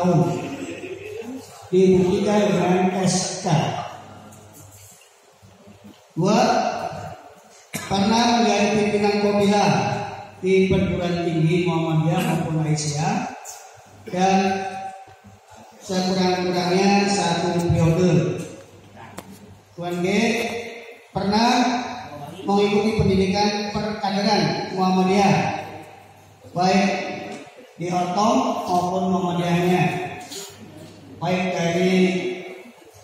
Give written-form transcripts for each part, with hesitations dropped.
tahun. Dibuktikan dengan SK. 2. Pernah menjadi pimpinan Kopila di perguruan tinggi Muhammadiyah maupun Aisyah dan sekurang-kurangnya 1 periode. Tuan G pernah mengikuti pendidikan perkaderan Muhammadiyah baik di Ortom maupun Muhammadiyahnya, baik dari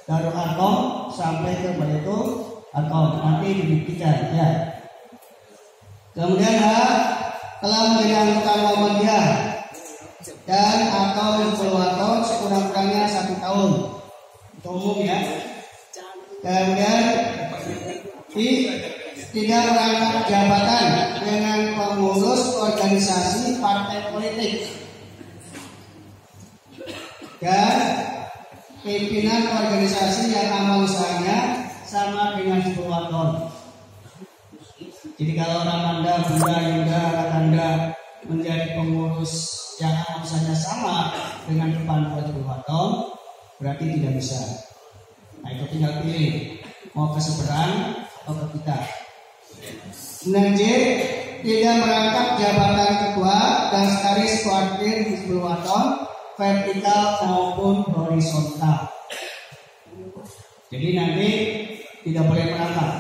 Darul Arkom sampai ke Baitul Arkom, nanti dibuktikan ya. Kemudian H telah menjadi anggota Muhammadiyah dan atau Hizbul sekurang-kurangnya 1 tahun, itu umum ya. Kemudian I tidak merangkap jabatan dengan pengurus organisasi partai politik dan pimpinan organisasi yang amal usahanya sama dengan Hizbul Waton. Jadi kalau Ramanda, Bunda, Yuda, Ratanda menjadi pengurus yang amal usahanya sama dengan depan Hizbul Waton, berarti tidak bisa. Nah itu tinggal pilih mau ke seberang atau ke kita. 9J tidak merangkap jabatan ketua dan sekretaris koordinator Hizbul Waton vertikal maupun horizontal. Jadi nanti tidak boleh merangkap.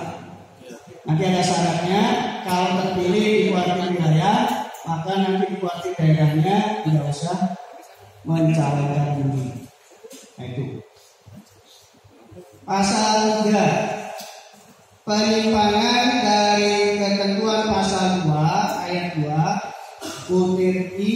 Nanti ada syaratnya, kalau terpilih di kuartir wilayah, maka nanti di kuartir daerahnya tidak usah mencalonkan diri. Nah itu. Pasal 3, penyimpangan dari ketentuan pasal 2 ayat 2 butir I.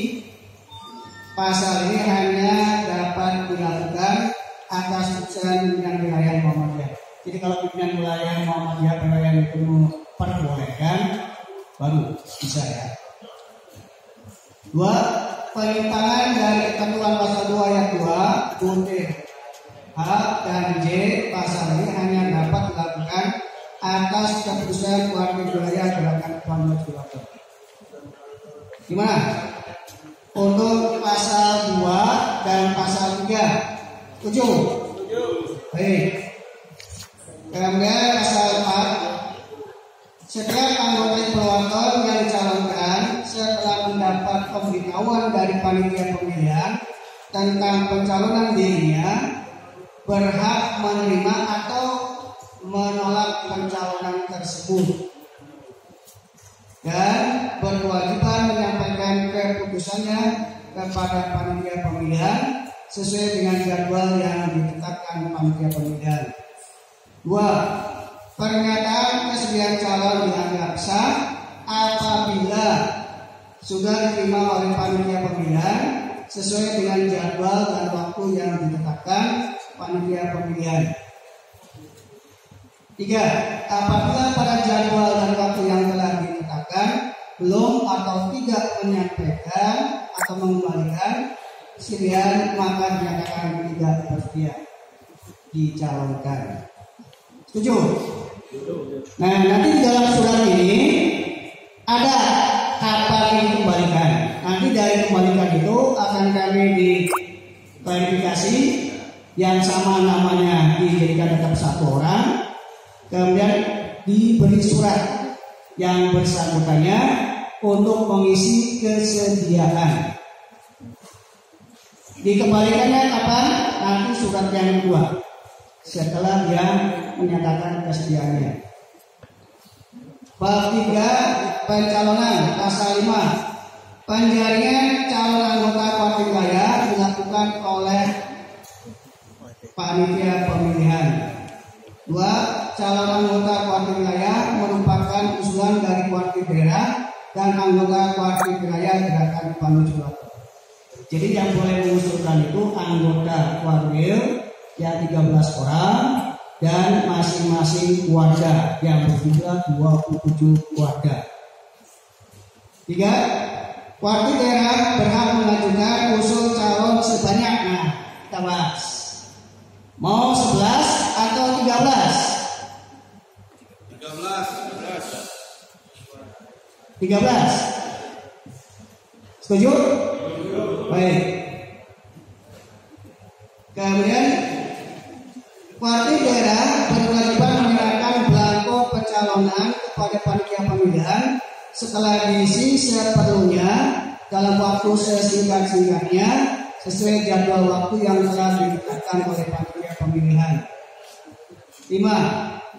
Pasal ini hanya dapat dilakukan atas putusan pimpinan wilayah Muhammadiyah. Jadi kalau pimpinan wilayah Muhammadiyah wilayah itu memperbolehkan, baru bisa ya. 2. Penyimpangan dari ketentuan pasal 2 ayat 2 butir H dan J pasal ini hanya dapat dilakukan atas keputusan kuartir wilayah gerakan Muhammadiyah Jakarta. Gimana? Untuk pasal 2 dan pasal 3 setuju? Baik. Kemudian pasal 4, setiap anggota Hizbul yang dicalonkan setelah mendapat pemberitahuan dari panitia pemilihan tentang pencalonan dirinya berhak menerima atau menolak pencalonan tersebut dan berkewajiban menyampaikan keputusannya kepada panitia pemilihan sesuai dengan jadwal yang ditetapkan panitia pemilihan. 2. Pernyataan kesediaan calon dianggap sah apabila sudah diterima oleh panitia pemilihan sesuai dengan jadwal dan waktu yang ditetapkan panitia pemilihan. 3. Apabila pada jadwal dan waktu yang telah ditetapkan belum atau tidak menyampaikan atau mengembalikan kesediaan, maka dinyatakan tidak bersedia dicalonkan. Setuju? Nah, nanti di dalam surat ini ada kapan dikembalikan. Nanti dari kembalikan itu akan kami diklarifikasi, yang sama namanya dijadikan tetap 1 orang, kemudian diberi surat yang bersangkutannya untuk mengisi kesediaan. Dikembalikannya kapan? Nanti surat yang kedua setelah dia menyatakan kesediaannya. Bab 3 pencalonan pasal 5, penjaringan calon anggota kuartir wilayah dilakukan oleh panitia pemilihan. 2. Calon anggota kuartir wilayah merupakan usulan dari kuartir daerah dan anggota kuartir wilayah gerakan Muhammadiyah. Jadi yang boleh mengusulkan itu anggota kuartir yang 13 orang dan masing-masing warga yang berjumlah 27 warga. 3. Kuartir daerah berhak mengajukan usul calon sebanyak, nah kita bahas, mau 11 atau 13? 13. Setuju? Baik. Kemudian Kuartir daerah berkewajiban menyerahkan belangko pencalonan kepada panitia pemilihan setelah diisi seperlunya dalam waktu sesingkat-singkatnya sesuai jadwal waktu yang telah ditetapkan oleh panitia pemilihan. 5.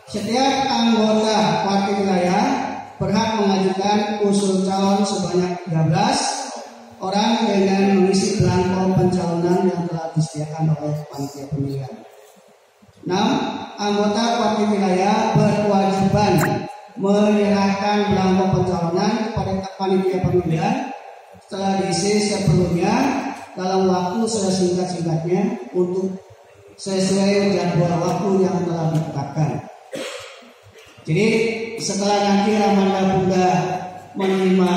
Setiap anggota kuartir wilayah berhak mengajukan usul calon sebanyak 13 orang dengan mengisi belangko pencalonan yang telah disediakan oleh panitia pemilihan. 6. Anggota kuartir wilayah berkewajiban menyerahkan belangko pencalonan kepada panitia pemilihan setelah diisi seperlunya dalam waktu sesingkat-singkatnya untuk sesuai jadwal waktu yang telah ditetapkan. Jadi setelah nanti Ramanda Bunda menerima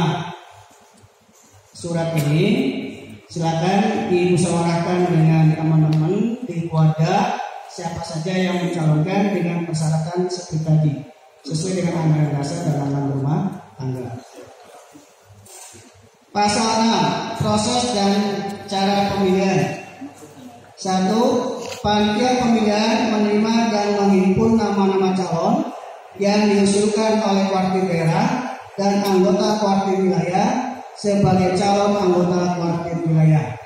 surat ini, silakan dimusyawarahkan dengan teman-teman di keluarga siapa saja yang mencalonkan dengan persyaratan seperti tadi, sesuai dengan anggaran dasar dan anggaran rumah tangga. Pasal 6. Proses dan cara pemilihan. 1. Panitia pemilihan menerima dan menghimpun nama-nama calon yang diusulkan oleh kuartir daerah dan anggota kuartir wilayah sebagai calon anggota kuartir wilayah.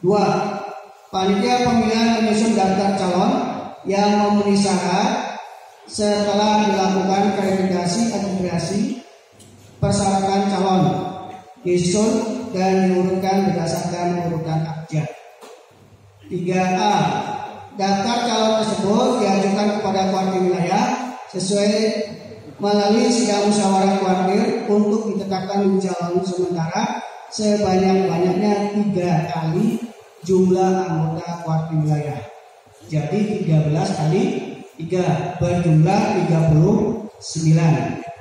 2. Panitia pemilihan menyusun daftar calon yang memenuhi syarat setelah dilakukan verifikasi administrasi persyaratan calon, disusun dan diurutkan berdasarkan urutan abjad. 3A. Daftar calon tersebut diajukan kepada kuartir wilayah sesuai melalui sidang musyawarah kuartir untuk ditetapkan calon sementara sebanyak-banyaknya 3 kali jumlah anggota kuartir wilayah. Jadi 13 kali 3 berjumlah 39.